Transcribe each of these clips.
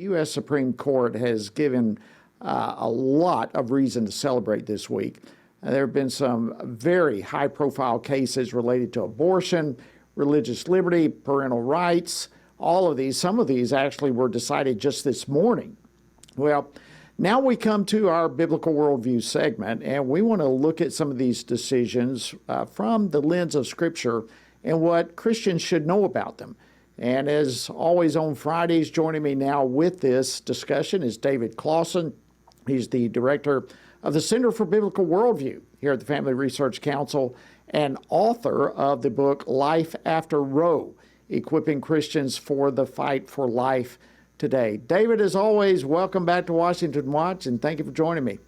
U.S. Supreme Court has given a lot of reason to celebrate this week. There have been some very high-profile cases related to abortion, religious liberty, parental rights, all of these. Some of these actually were decided just this morning. Well, now we come to our Biblical Worldview segment, and we want to look at some of these decisions from the lens of Scripture and what Christians should know about them. And as always on Fridays, joining me now with this discussion is David Closson. He's the director of the Center for Biblical Worldview here at the Family Research Council and author of the book Life After Roe, Equipping Christians for the Fight for Life Today. David, as always, welcome back to Washington Watch, and thank you for joining me.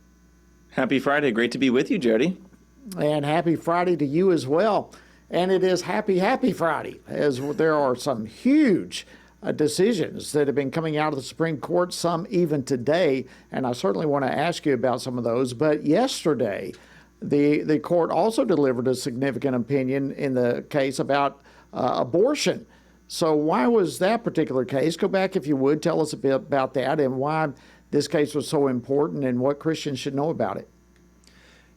Happy Friday. Great to be with you, Jody. And happy Friday to you as well. And it is happy Friday, as there are some huge decisions that have been coming out of the Supreme Court, some even today, and I certainly want to ask you about some of those. But yesterday, the court also delivered a significant opinion in the case about abortion. So why was that particular case? Go back, if you would, tell us a bit about that and why this case was so important and what Christians should know about it.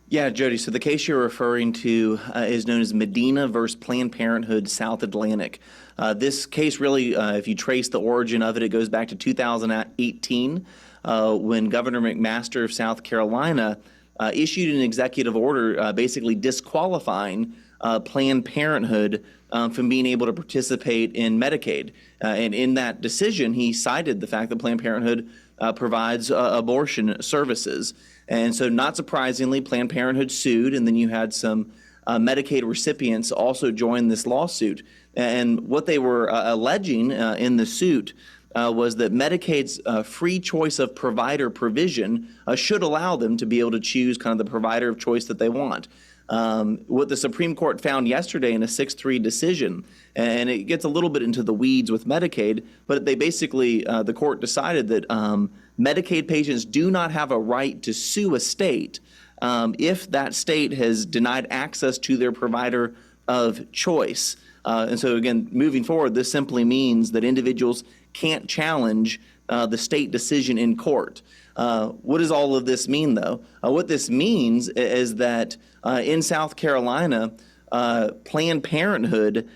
Yeah, Jody, so the case you're referring to is known as Medina versus Planned Parenthood South Atlantic. This case really, if you trace the origin of it, it goes back to 2018 when Governor McMaster of South Carolina issued an executive order basically disqualifying Planned Parenthood from being able to participate in Medicaid. And in that decision, he cited the fact that Planned Parenthood provides abortion services. And so not surprisingly, Planned Parenthood sued, and then you had some Medicaid recipients also join this lawsuit. And what they were alleging in the suit was that Medicaid's free choice of provider provision should allow them to be able to choose kind of the provider of choice that they want. What the Supreme Court found yesterday in a 6-3 decision, and it gets a little bit into the weeds with Medicaid, but they basically, the court decided that Medicaid patients do not have a right to sue a state if that state has denied access to their provider of choice. And so again, moving forward, this simply means that individuals can't challenge the state decision in court. What does all of this mean, though? What this means is that in South Carolina, Planned Parenthood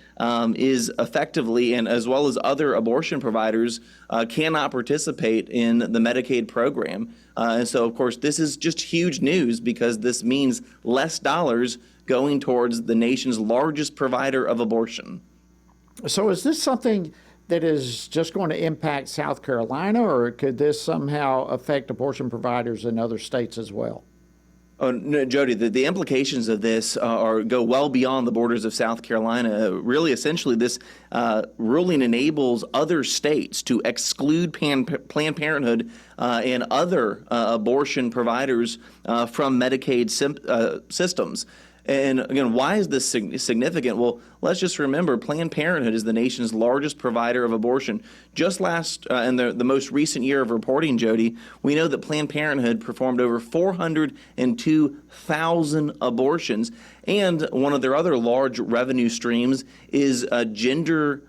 is effectively, and as well as other abortion providers, cannot participate in the Medicaid program. And so, of course, this is just huge news because this means less dollars going towards the nation's largest provider of abortion. So is this something that is just going to impact South Carolina, or could this somehow affect abortion providers in other states as well? Oh, no, Jody, the implications of this go well beyond the borders of South Carolina. Really, essentially, this ruling enables other states to exclude Planned Parenthood and other abortion providers from Medicaid systems. And again, why is this significant? Well, let's just remember Planned Parenthood is the nation's largest provider of abortion. Just last, in the most recent year of reporting, Jody, we know that Planned Parenthood performed over 402,000 abortions. And one of their other large revenue streams is gender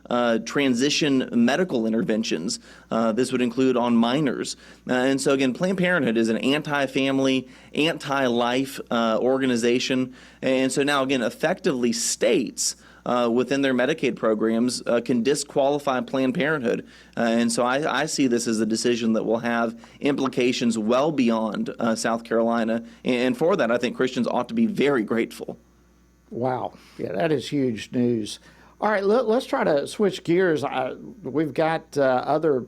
transition medical interventions. This would include on minors. And so again, Planned Parenthood is an anti-family, anti-life organization. And so now again, effectively states within their Medicaid programs can disqualify Planned Parenthood. And so I see this as a decision that will have implications well beyond South Carolina. And for that, I think Christians ought to be very grateful. Wow. Yeah, that is huge news. All right, let's try to switch gears. We've got other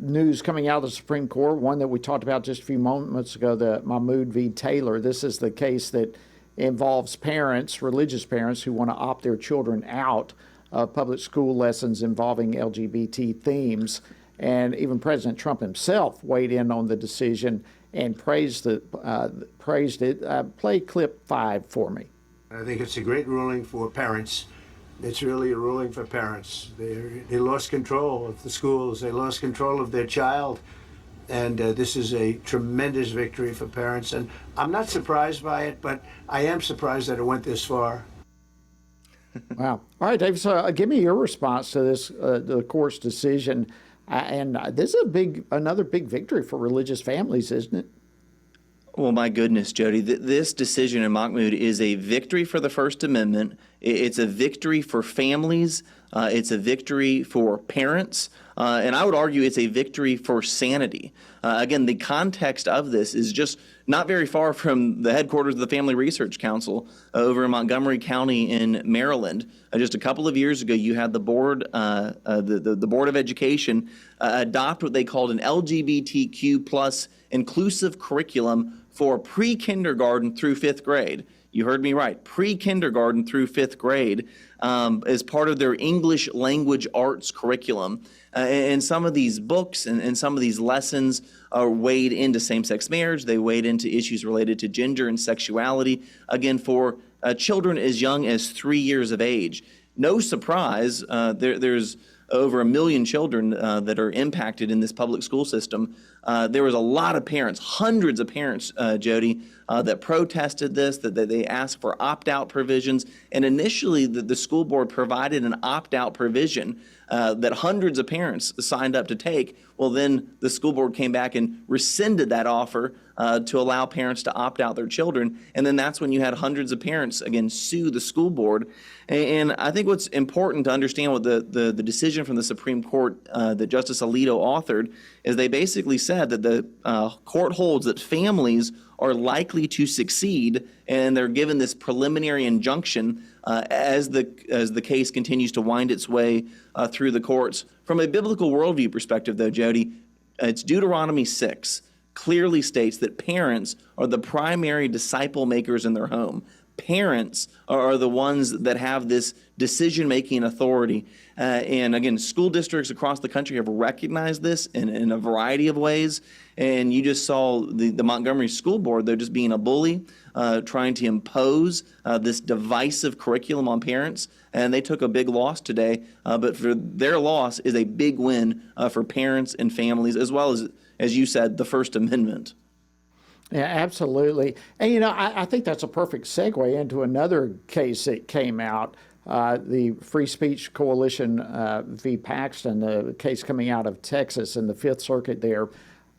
news coming out of the Supreme Court, one that we talked about just a few moments ago, the Mammud v. Taylor. This is the case that involves parents, religious parents, who want to opt their children out of public school lessons involving LGBT themes. And even President Trump himself weighed in on the decision and praised it. Play clip 5 for me. I think it's a great ruling for parents. It's really a ruling for parents. They lost control of the schools. They lost control of their child. And this is a tremendous victory for parents. And I'm not surprised by it, but I am surprised that it went this far. Wow. All right, Dave, so give me your response to this, the court's decision. And this is another big victory for religious families, isn't it? Well, my goodness, Jody, this decision in Mammud is a victory for the First Amendment. It's a victory for families. It's a victory for parents. And I would argue it's a victory for sanity. Again, the context of this is just not very far from the headquarters of the Family Research Council over in Montgomery County in Maryland. Just a couple of years ago, you had the board, the Board of Education, adopt what they called an LGBTQ plus inclusive curriculum for pre-kindergarten through fifth grade. You heard me right, pre-kindergarten through fifth grade, as part of their English language arts curriculum. And some of these books and some of these lessons are weighed into same-sex marriage. They weighed into issues related to gender and sexuality, again, for children as young as 3 years of age. No surprise, there's over 1 million children that are impacted in this public school system. There was a lot of parents, hundreds of parents, Jody, that protested this, that they asked for opt-out provisions. And initially, the school board provided an opt-out provision that hundreds of parents signed up to take. Well, then the school board came back and rescinded that offer to allow parents to opt out their children. And then that's when you had hundreds of parents, again, sue the school board. And I think what's important to understand what the decision from the Supreme Court that Justice Alito authored is they basically said that the court holds that families are likely to succeed, and they're given this preliminary injunction as the case continues to wind its way through the courts. From a biblical worldview perspective, though, Jody, it's Deuteronomy 6 clearly states that parents are the primary disciple makers in their home. Parents are the ones that have this decision-making authority. And again, school districts across the country have recognized this in a variety of ways. And you just saw the Montgomery School Board, they're just being a bully, trying to impose this divisive curriculum on parents. And they took a big loss today. But for their loss is a big win for parents and families, as well as you said, the First Amendment. Yeah, absolutely. And, I think that's a perfect segue into another case that came out, the Free Speech Coalition v. Paxton, the case coming out of Texas in the Fifth Circuit there,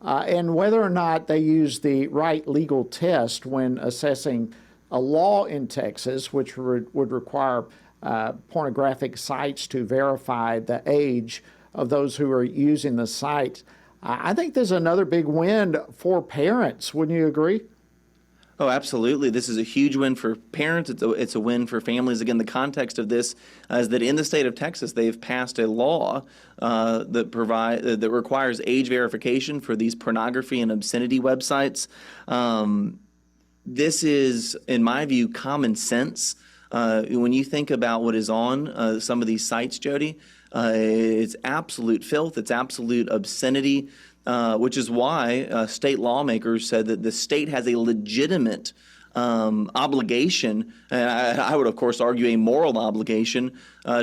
and whether or not they use the right legal test when assessing a law in Texas, which would require pornographic sites to verify the age of those who are using the site. I think there's another big win for parents. Wouldn't you agree? Oh, absolutely. This is a huge win for parents. It's a win for families. Again, the context of this is that in the state of Texas, they've passed a law that requires age verification for these pornography and obscenity websites. This is, in my view, common sense. When you think about what is on some of these sites, Jody, it's absolute filth, it's absolute obscenity, which is why state lawmakers said that the state has a legitimate obligation, and I would, of course, argue a moral obligation,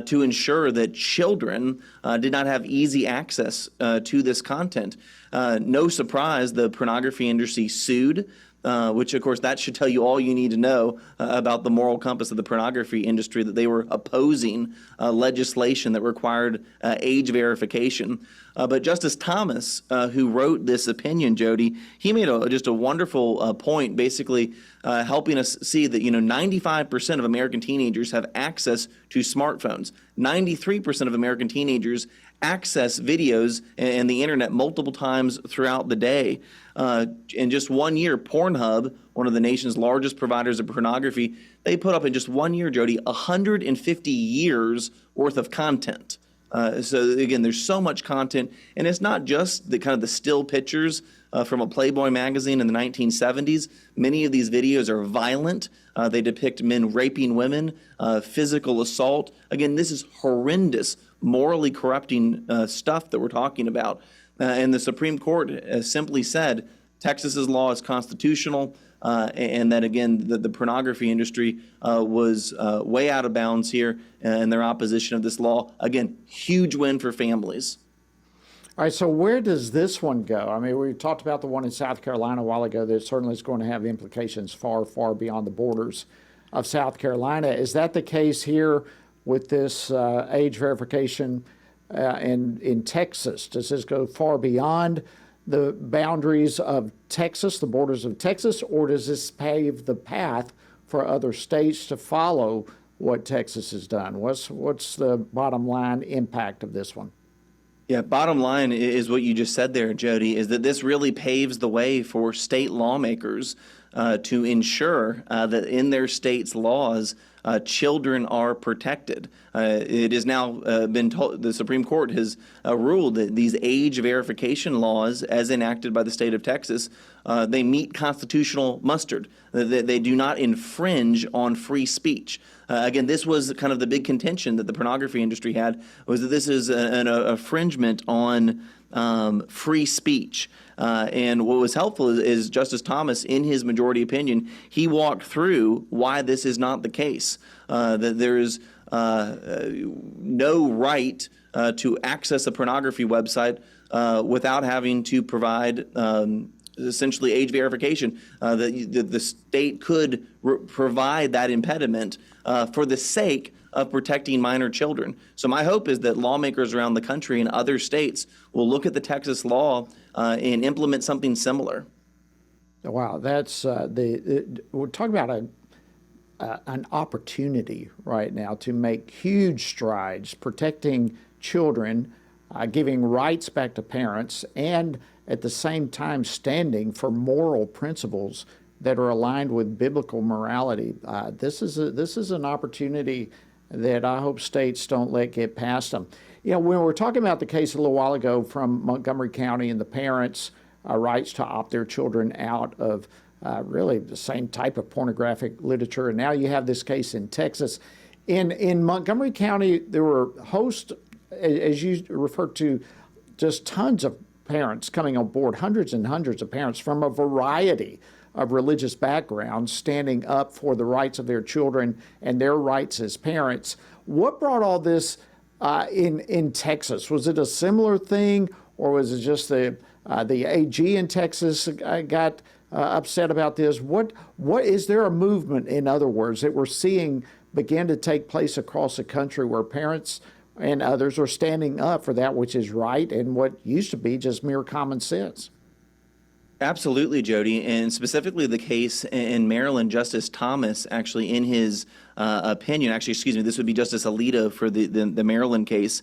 to ensure that children did not have easy access to this content. No surprise, the pornography industry sued. Which, of course, that should tell you all you need to know about the moral compass of the pornography industry, that they were opposing legislation that required age verification. But Justice Thomas, who wrote this opinion, Jody, he made just a wonderful point, basically helping us see that 95% of American teenagers have access to smartphones. 93% of American teenagers access videos and the internet multiple times throughout the day. In just 1 year, Pornhub, one of the nation's largest providers of pornography, they put up in just 1 year, Jody, 150 years worth of content. So again, there's so much content, and it's not just the still pictures from a Playboy magazine in the 1970s. Many of these videos are violent. They depict men raping women, physical assault. Again, this is horrendous, morally corrupting stuff that we're talking about. And the Supreme Court has simply said Texas's law is constitutional, and that, again, the pornography industry was way out of bounds here in their opposition of this law. Again, huge win for families. All right, so where does this one go? I mean, we talked about the one in South Carolina a while ago that certainly is going to have implications far, far beyond the borders of South Carolina. Is that the case here with this age verification and in Texas? Does this go far beyond the boundaries of Texas, the borders of Texas, or does this pave the path for other states to follow what Texas has done? What's the bottom line impact of this one? Yeah, bottom line is what you just said there, Jody, is that this really paves the way for state lawmakers to ensure that in their state's laws, children are protected. It has now been told, the Supreme Court has ruled that these age verification laws, as enacted by the state of Texas, they meet constitutional muster. They do not infringe on free speech. Again, this was kind of the big contention that the pornography industry had, was that this is an infringement on free speech. And what was helpful is Justice Thomas, in his majority opinion, he walked through why this is not the case, that there is no right to access a pornography website without having to provide essentially age verification. The state could provide that impediment for the sake of protecting minor children. So my hope is that lawmakers around the country and other states will look at the Texas law and implement something similar. Wow, that's we're talking about an opportunity right now to make huge strides protecting children, giving rights back to parents, and at the same time standing for moral principles that are aligned with biblical morality. This is an opportunity that I hope states don't let get past them. You know, when we were talking about the case a little while ago from Montgomery County and the parents' rights to opt their children out of really the same type of pornographic literature, and now you have this case in Texas. In Montgomery County, there were hosts, as you referred to, just tons of parents coming on board, hundreds and hundreds of parents from a variety of religious backgrounds standing up for the rights of their children and their rights as parents. What brought all this in Texas? Was it a similar thing, or was it just the AG in Texas got upset about this? What is there a movement, in other words, that we're seeing begin to take place across the country where parents and others are standing up for that which is right and what used to be just mere common sense? Absolutely, Jody, and specifically the case in Maryland, Justice Thomas, actually in his opinion, this would be Justice Alito for the Maryland case.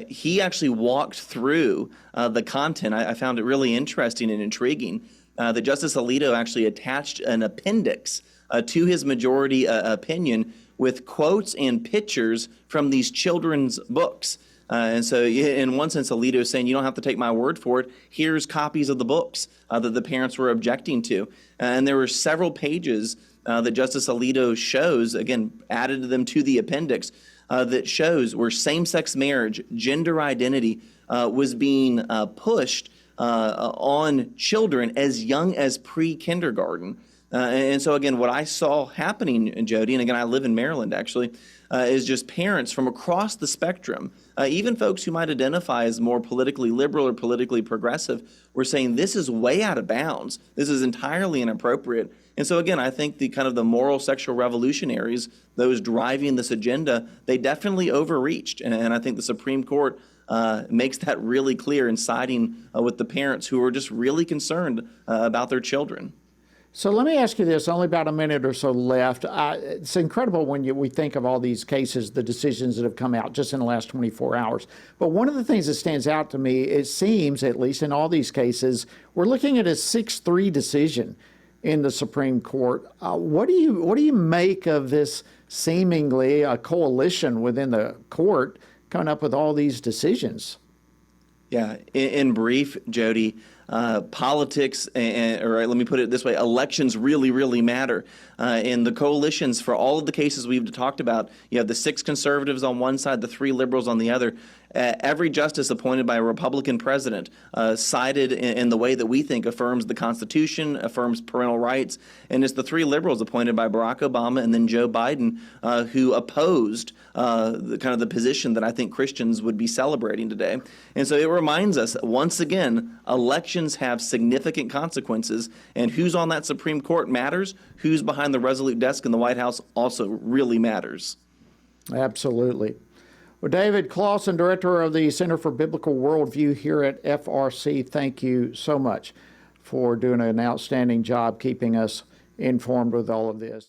He actually walked through the content. I found it really interesting and intriguing that Justice Alito actually attached an appendix to his majority opinion with quotes and pictures from these children's books. And so in one sense, Alito is saying, you don't have to take my word for it. Here's copies of the books that the parents were objecting to. And there were several pages that Justice Alito shows, again, added them to the appendix, that shows where same-sex marriage, gender identity was being pushed on children as young as pre-kindergarten. And so, again, what I saw happening, Jody, and again, I live in Maryland, actually, is just parents from across the spectrum, even folks who might identify as more politically liberal or politically progressive, were saying this is way out of bounds. This is entirely inappropriate. And so, again, I think the moral sexual revolutionaries, those driving this agenda, they definitely overreached. And I think the Supreme Court makes that really clear in siding with the parents who are just really concerned about their children. So let me ask you this, only about a minute or so left. It's incredible when we think of all these cases, the decisions that have come out just in the last 24 hours. But one of the things that stands out to me, it seems, at least in all these cases, we're looking at a 6-3 decision in the Supreme Court. What do you make of this seemingly a coalition within the court coming up with all these decisions? Yeah, in brief, Jody, politics, or let me put it this way, elections really, really matter. And the coalitions for all of the cases we've talked about, you have the 6 conservatives on one side, the 3 liberals on the other. Every justice appointed by a Republican president sided in the way that we think affirms the Constitution, affirms parental rights, and it's the 3 liberals appointed by Barack Obama and then Joe Biden who opposed the position that I think Christians would be celebrating today. And so it reminds us, once again, elections have significant consequences, and who's on that Supreme Court matters. Who's behind the resolute desk in the White House also really matters. Absolutely. Well, David Closson, Director of the Center for Biblical Worldview here at FRC, thank you so much for doing an outstanding job keeping us informed with all of this.